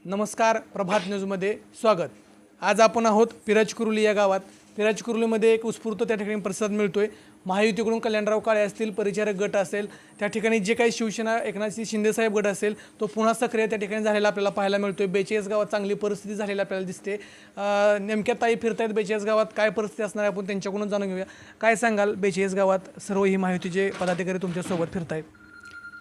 नमस्कार, प्रभात न्यूजमध्ये स्वागत। आज आपण आहोत पिराजकुर्ली या गावात। पिराजकुर्लीमध्ये एक उत्स्फूर्त त्या ठिकाणी प्रतिसाद मिळतोय। महायुतीकडून कल्याणराव काळे असतील, परिचारक गट असेल, त्या ठिकाणी जे काही शिवसेना एकनाथ शिंदे साहेब गट असेल तो पुन्हा सक्रिय त्या ठिकाणी झालेला आपल्याला पाहायला मिळतोय। 42 गावात चांगली परिस्थिती झालेली आपल्याला दिसते। नेमक्या ताई फिरतायत 42 गावात, काय परिस्थिती असणार आपण त्यांच्याकडून जाणून घेऊया। काय सांगाल, 42 गावात सर्व ही महायुतीचे पदाधिकारी तुमच्यासोबत फिरतायत?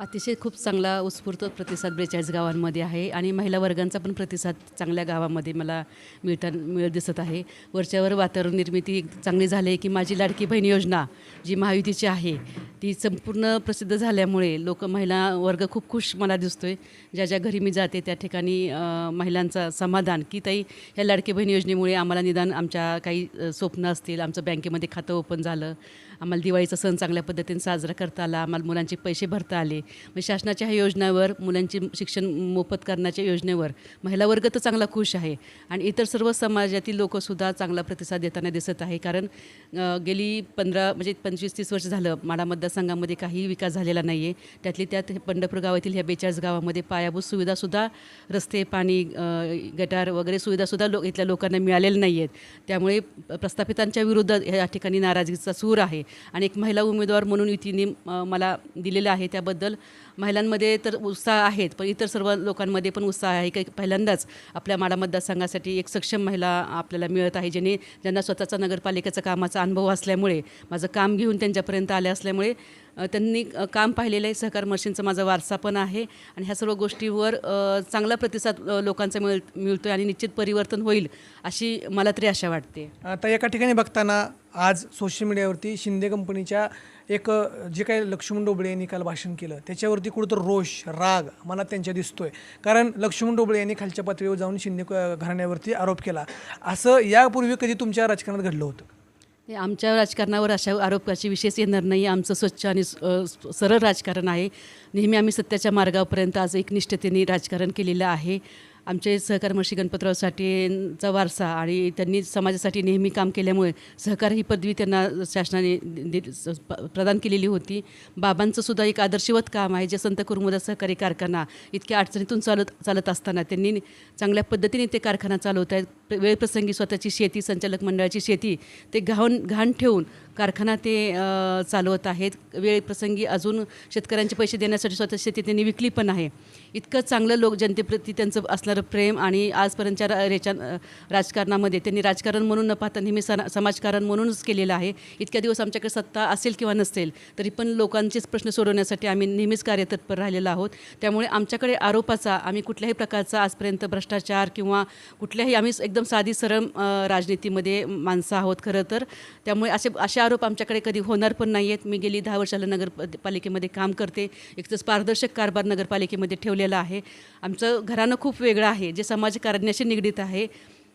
अतिशय खूप चांगला उत्स्फूर्त प्रतिसाद 42 गावांमध्ये आहे आणि महिला वर्गांचा पण प्रतिसाद चांगल्या गावामध्ये मला मिळत दिसत आहे। वरच्यावर वातावरण निर्मिती चांगली झाली आहे की माझी लाडकी बहीण योजना जी महायुतीची आहे ती संपूर्ण प्रसिद्ध झाल्यामुळे महिला वर्ग खूप खुश मला दिसतोय। ज्या ज्या घरी मी जाते त्या ठिकाणी महिलांचा समाधान की ताई ह्या लाडकी बहीण योजनेमुळे आम्हाला निदान आमच्या काही स्वप्न असतील, आमचं बँकेमध्ये खातं ओपन झालं, आम्हाला दिवाळीचा सण चांगल्या पद्धतीने साजरा करता आला, आम्हाला मुलांचे पैसे भरता आले। म्हणजे शासनाच्या ह्या योजनेवर, मुलांची शिक्षण मोफत करण्याच्या योजनेवर महिला वर्ग तर चांगला खुश आहे आणि इतर सर्व समाजातील लोकंसुद्धा चांगला प्रतिसाद देताना दिसत आहे। कारण गेली 25-30 वर्ष झालं माढा मतदारसंघामध्ये काहीही विकास झालेला नाही आहे। त्यातली त्यात पंढरपूर गावातील ह्या 42 गावामध्ये पायाभूत सुविधासुद्धा, रस्ते, पाणी, गटार वगैरे सुविधासुद्धा इथल्या लोकांना मिळालेल्या नाही आहेत। त्यामुळे प्रस्थापितांच्या विरुद्ध या ठिकाणी नाराजीचा सूर आहे आणि एक महिला उमेदवार म्हणून युतीने मला दिलेलं आहे। त्याबद्दल महिलांमध्ये तर उत्साह आहेत, पण इतर सर्व लोकांमध्ये पण उत्साह आहे की पहिल्यांदाच आपल्या माढा मतदारसंघासाठी एक सक्षम महिला आपल्याला मिळत आहे, ज्यांना स्वतःचा नगरपालिकेचा कामाचा अनुभव असल्यामुळे, माझं काम घेऊन त्यांच्यापर्यंत आले असल्यामुळे त्यांनी काम पाहिलेलं आहे। सहकार मशीनचा माझा वारसा पण आहे आणि ह्या सर्व गोष्टीवर चांगला प्रतिसाद लोकांचा मिळतो आणि निश्चित परिवर्तन होईल अशी मला तरी आशा वाटते। आता एका ठिकाणी बघताना आज सोशल मीडियावरती शिंदे कंपनीच्या एक जे काही लक्ष्मण ढोबळे यांनी काल भाषण केलं त्याच्यावरती कुठंतर रोष, राग मनात त्यांच्या दिसतोय। कारण लक्ष्मण ढोबळे यांनी खालच्या पातळीवर जाऊन शिंदे घराण्यावरती आरोप केला। असं यापूर्वी कधी तुमच्या राजकारणात घडलं होतं? आमच्या राजकारणावर अशा आरोपाची विशेष येणार नाही। आमचं स्वच्छ आणि सरळ राजकारण आहे। नेहमी आम्ही सत्याच्या मार्गापर्यंत आज एकनिष्ठतेने राजकारण केलेलं आहे। आमचे सहकार महर्षी गणपतराव साठेंचा वारसा आणि त्यांनी समाजासाठी नेहमी काम केल्यामुळे सहकार ही पदवी त्यांना शासनाने प्रदान केलेली होती। बाबांचं सुद्धा एक आदर्शवत काम आहे, जे संत कुर्मुदास सहकारी कारखाना इतक्या अडचणीतून चालत असताना त्यांनी चांगल्या पद्धतीने ते कारखाना चालवत आहेत। वेळप्रसंगी स्वतःची शेती, संचालक मंडळाची शेती ते घाण ठेवून कारखाना ते चालवत आहेत। वेळप्रसंगी अजून शेतकऱ्यांचे पैसे देण्यासाठी स्वतः शेती त्यांनी विकली पण आहे। इतकं चांगलं लोक जनतेप्रती त्यांचं असणारं प्रेम आणि आजपर्यंतच्या राजकारणामध्ये त्यांनी राजकारण म्हणून न पाहता नेहमी समाजकारण म्हणूनच केलेलं आहे। इतक्या दिवस आमच्याकडे सत्ता असेल किंवा नसेल तरी पण लोकांचेच प्रश्न सोडवण्यासाठी आम्ही नेहमीच कार्यतत्पर राहिलेलो आहोत। त्यामुळे आमच्याकडे आरोपाचा, आम्ही कुठल्याही प्रकारचा आजपर्यंत भ्रष्टाचार किंवा कुठल्याही, आम्ही एकदम साधी सरळ राजनीतीमध्ये माणसं आहोत खरं तर। त्यामुळे असे आरोप आमच्याकडे कधी होणार पण नाही आहेत। मी गेली 10 वर्षाला नगरपालिकेमध्ये काम करते। एक तर पारदर्शक कारभार नगरपालिकेमध्ये ठेवलेला आहे। आमचं घराणं खूप वेगळं आहे, जे समाजकारण्याशी निगडीत आहे।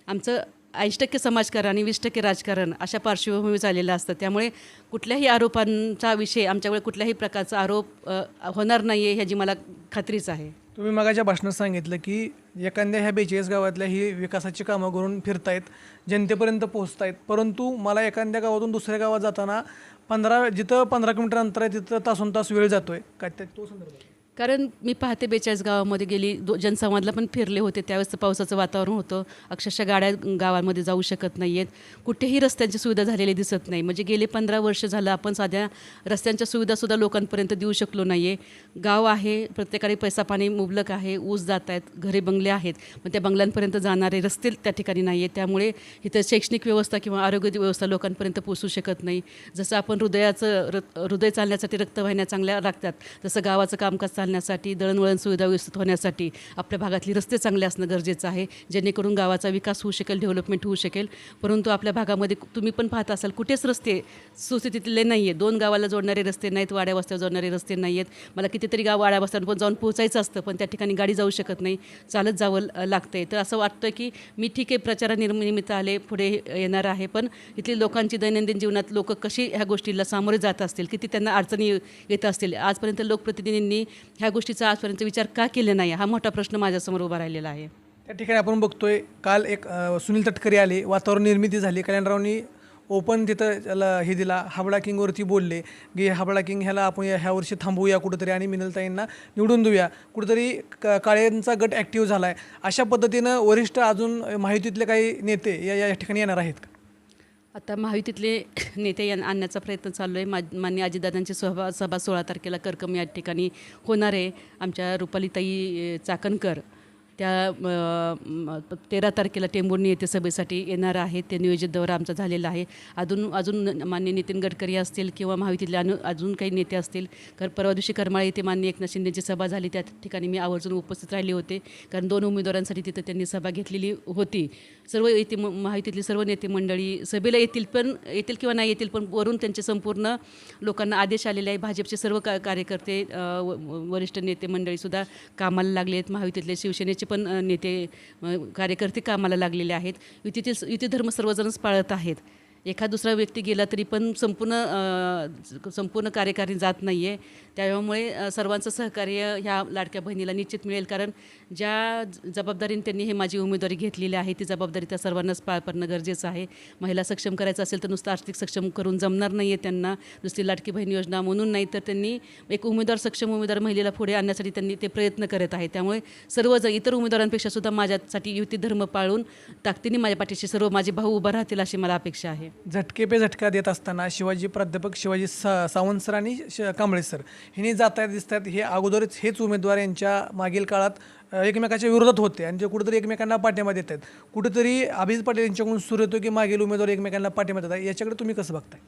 आमचं 80% समाजकारण आणि 20% राजकारण अशा पार्श्वभूमी चाललेलं असतं। त्यामुळे कुठल्याही आरोपांचा विषय, आमच्याकडे कुठल्याही प्रकारचा आरोप होणार नाही आहे ह्याची मला खात्रीच आहे। तुम्ही मगाच्या भाषणात सांगितलं की एखाद्या ह्या 42 गावातल्या ही विकासाची कामं करून फिरतायत, जनतेपर्यंत पोहोचतायत, परंतु मला एखाद्या गावातून दुसऱ्या गावात जाताना जिथं 15 किलोमीटर अंतर आहे तिथं तासोनतास वेळ जातोय। काय तो संदर्भ? कारण मी पाहते 42 गावामध्ये गेली जनसंवादला पण फिरले होते, त्यावेळेस पावसाचं वातावरण होतं। अक्षरशः गाड्या गावामध्ये जाऊ शकत नाही आहेत, कुठेही रस्त्यांची सुविधा झालेली दिसत नाही। म्हणजे गेले 15 वर्ष झालं आपण साध्या रस्त्यांच्या सुविधासुद्धा लोकांपर्यंत देऊ शकलो नाही आहे। गाव आहे, प्रत्येकाने पैसा पाणी मुबलक आहे, ऊस जात आहेत, घरे बंगले आहेत, पण त्या बंगल्यांपर्यंत जाणारे रस्ते त्या ठिकाणी नाही आहेत। त्यामुळे इथं शैक्षणिक व्यवस्था किंवा आरोग्य व्यवस्था लोकांपर्यंत पोचू शकत नाही। जसं आपण हृदय चालण्यासाठी रक्तवाहिन्या चांगल्या लागतात, तसं गावाचं कामकाज साठी, दळणवळण सुविधा व्यवस्थित होण्यासाठी आपल्या भागातली रस्ते चांगले असणं गरजेचं आहे, जेणेकरून गावाचा विकास होऊ शकेल, डेव्हलपमेंट होऊ शकेल। परंतु आपल्या भागामध्ये तुम्ही पण पाहत असाल कुठेच रस्ते सुस्थितीतले नाही आहेत। 2 गावाला जोडणारे रस्ते नाहीत, वाड्या वस्त्यावर जोडणारे रस्ते नाही आहेत। मला कितीतरी गाव वाड्या वस्त्यांवर जाऊन पोहोचायचं असतं, पण त्या ठिकाणी गाडी जाऊ शकत नाही, चालत जावं लागतंय। तर असं वाटतं की मी ठीक आहे, प्रचारानिमित्त आले, पुढे येणार आहे, पण इथली लोकांची दैनंदिन जीवनात लोक कशी ह्या गोष्टीला सामोरे जात असतील, किती त्यांना अडचणी येत असतील, आजपर्यंत लोकप्रतिनिधींनी ह्या गोष्टीचा आजपर्यंत विचार का केला नाही, हा मोठा प्रश्न माझ्यासमोर उभा राहिलेला आहे। त्या ठिकाणी आपण बघतोय काल एक सुनील तटकरे आले, वातावरण निर्मिती झाली, कल्याणरावनी ओपन तिथं त्याला हे दिला, हाबळा किंगवरती बोलले की हाबळा किंग ह्याला आपण ह्या वर्षी थांबवूया कुठंतरी आणि मिनलताईंना निवडून देऊया, कुठंतरी काळेंचा गट ॲक्टिव्ह झाला आहे. अशा पद्धतीनं वरिष्ठ अजून महायुतीतले काही नेते या ठिकाणी येणार आहेत का? आता महायुतीतले नेते आणण्याचा प्रयत्न चालू आहे. माननीय अजितदादांची सभा 16 तारखेला करकम या ठिकाणी होणार आहे. आमच्या रुपालीताई चाकणकर त्या 13 तारखेला टेंभुर्णी येथे सभेसाठी येणार आहेत. ते नियोजित दौरा आमचा झालेला आहे. अजून माननीय नितीन गडकरी असतील किंवा महायुतीतले अजून काही नेते असतील. परवा दिवशी करमाळा येथे माननीय एकनाथ शिंदेची सभा झाली, त्या ठिकाणी मी आवर्जून उपस्थित राहिले होते, कारण 2 उमेदवारांसाठी तिथं त्यांनी सभा घेतलेली होती. सर्व येथे महायुतीतली सर्व नेते मंडळी सभेला येतील किंवा नाही येतील, पण वरून त्यांचे संपूर्ण लोकांना आदेश आलेले आहे. भाजपचे सर्व कार्यकर्ते वरिष्ठ नेते मंडळीसुद्धा कामाला लागले आहेत. महायुतीतले शिवसेनेचे पण नेते कार्यकर्ते कामाला लागलेले आहेत. युती धर्म सर्वजणच पाळत आहेत. एखाद दुसरा व्यक्ती गेला तरी पण संपूर्ण कार्यकारिणी जात नाही आहे. त्यामुळे सर्वांचं सहकार्य ह्या लाडक्या बहिणीला निश्चित मिळेल, कारण ज्या जबाबदारीने त्यांनी हे माझी उमेदवारी घेतलेली आहे ती जबाबदारी त्या सर्वांनाच पार पडणं गरजेचं आहे. महिला सक्षम करायचं असेल तर नुसतं आर्थिक सक्षम करून जमणार नाही आहे त्यांना, नुसती लाडकी बहीण योजना म्हणून नाही, तर त्यांनी एक सक्षम उमेदवार महिलेला पुढे आणण्यासाठी त्यांनी ते प्रयत्न करत आहे. त्यामुळे सर्वजण इतर उमेदवारांपेक्षा सुद्धा माझ्यासाठी युती धर्म पाळून ताकदीने माझ्या पाठीशी सर्व माझे भाऊ उभं राहतील अशी मला अपेक्षा आहे. झटके पे झटका देत असताना प्राध्यापक शिवाजी सावंत सर आणि कांबळे सर ह्यांनी जात आहेत दिसतात. हे अगोदरच हेच उमेदवार यांच्या मागील काळात एकमेकाच्या विरोधात होते आणि ते कुठेतरी एकमेकांना पाठिंबा देत आहेत. कुठेतरी अभिजित पाटील यांच्याकडून सुरू होतो की मागील उमेदवार एकमेकांना पाठिंबा देतात. याच्याकडे तुम्ही कसं बघताय?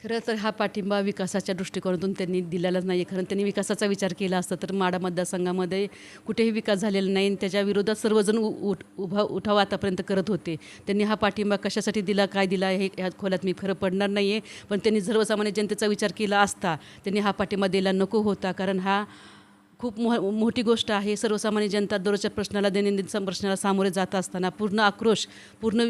खरं तर हा पाठिंबा विकासाच्या दृष्टिकोनातून त्यांनी दिलेलाच नाही आहे. कारण त्यांनी विकासाचा विचार केला असता तर माढा मतदारसंघामध्ये कुठेही विकास झालेला नाही आणि त्याच्या विरोधात सर्वजण उठाव आतापर्यंत करत होते. त्यांनी हा पाठिंबा कशासाठी दिला, काय दिला हे ह्या खोलात मी खरं पडणार नाही आहे, पण त्यांनी सर्वसामान्य जनतेचा विचार केला असता त्यांनी हा पाठिंबा द्यायला नको होता. कारण हा खूप मोठी गोष्ट आहे. सर्वसामान्य जनता दररोजच्या प्रश्नाला, दैनंदिन प्रश्नाला सामोरे जात असताना पूर्ण आक्रोश, पूर्ण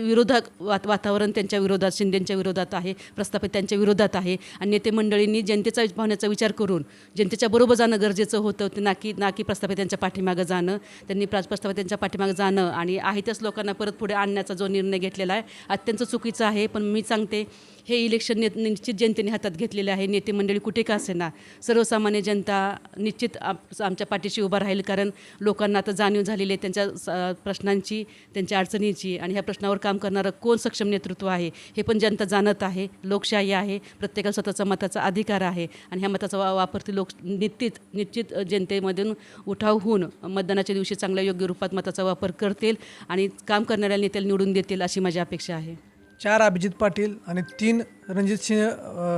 वातावरण त्यांच्या विरोधात, शिंदेंच्या विरोधात आहे, प्रस्थापित त्यांच्या विरोधात आहे. आणि नेते मंडळींनी जनतेचा भावनेचा विचार करून जनतेच्या बरोबर जाणं गरजेचं होतं, ते ना की प्रस्थापित त्यांच्या पाठीमागं जाणं. त्यांनी प्रस्थापित त्यांच्या पाठीमागं जाणं आणि आहे त्याच लोकांना परत पुढे आणण्याचा जो निर्णय घेतलेला आहे अत्यंत चुकीचा आहे. पण मी सांगते, हे इलेक्शन निश्चित जनतेने हातात घेतलेले आहे. नेते मंडळी कुठे का असेना, सर्वसामान्य जनता निश्चित आमच्या पाठीशी उभा राहील, कारण लोकांना आता जाणीव झालेली आहे त्यांच्या प्रश्नांची, त्यांच्या अडचणीची, आणि ह्या प्रश्नावर काम करणारं कोण सक्षम नेतृत्व आहे हे पण जनता जाणत आहे. लोकशाही आहे, प्रत्येकाला स्वतःचा मताचा अधिकार आहे आणि ह्या मताचा वापर ते निश्चित जनतेमधून उठाव होऊन मतदानाच्या दिवशी चांगल्या योग्य रूपात मताचा वापर करतील आणि काम करणाऱ्या नेत्याला निवडून देतील अशी माझी अपेक्षा आहे. 4 अभिजित पाटील आणि 3 रणजित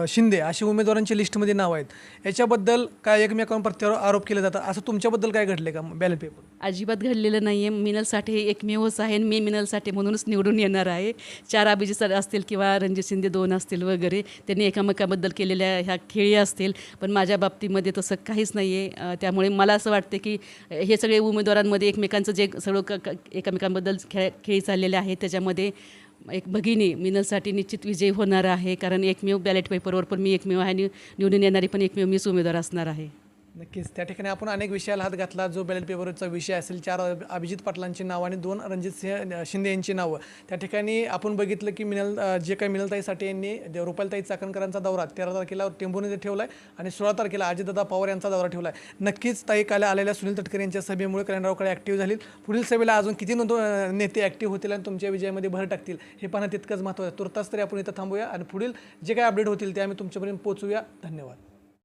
शिंदे अशी उमेदवारांच्या लिस्टमध्ये नाव आहेत. याच्याबद्दल काय एकमेकांवर प्रत्यारोप आरोप केले जातात, असं तुमच्याबद्दल काय घडले का बॅलेट पेपर? अजिबात घडलेलं नाही आहे. मिनल साठे हे एकमेवच आहे आणि मी मिनल साठे म्हणूनच निवडून येणार आहे. 4 अभिजित असतील किंवा रणजित शिंदे 2 असतील वगैरे, त्यांनी एकमेकाबद्दल केलेल्या ह्या खेळी असतील, पण माझ्या बाबतीमध्ये तसं काहीच नाही आहे. त्यामुळे मला असं वाटतं की हे सगळे उमेदवारांमध्ये एकमेकांचं जे सगळं एकमेकांबद्दल खेळी चाललेले आहेत त्याच्यामध्ये एक भगिनी मिनलसाठी निश्चित विजयी होणार आहे, कारण एकमेव बॅलेट पेपरवर पण मी एकमेव आहे आणि निवडून येणारी पण एकमेव मीच उमेदवार असणार आहे. नक्कीच त्या ठिकाणी आपण अनेक विषयाला हात घातला. जो बॅलेट पेपरचा विषय असेल, 4 अभिजित पाटलांची नावं आणि 2 रणजित शिंदे यांची नावं, त्या ठिकाणी आपण बघितलं की जे काही मिनलताई साठे यांनी रुपालीताई चाकणकरांचा दौरा 13 तारखेला टेंभुर्णीमध्ये ठेवला आहे आणि 16 तारखेला अजितदादा पवार यांचा दौरा ठेवला आहे. नक्कीच ताई काल आलेल्या सुनील तटकरे यांच्या सभेमुळे कल्याणरावकडे ॲक्टिव्ह झाली. पुढील सभेला अजून किती नेते ॲक्टिव्ह होतील आणि तुमच्या विजयामध्ये भर टाकतील हे पाहणं तितकंच महत्त्वाचं आहे. तुर्तास तरी आपण इथं थांबूया आणि पुढील जे काही अपडेट होतील ते आम्ही तुमच्यापर्यंत पोहोचूया. धन्यवाद.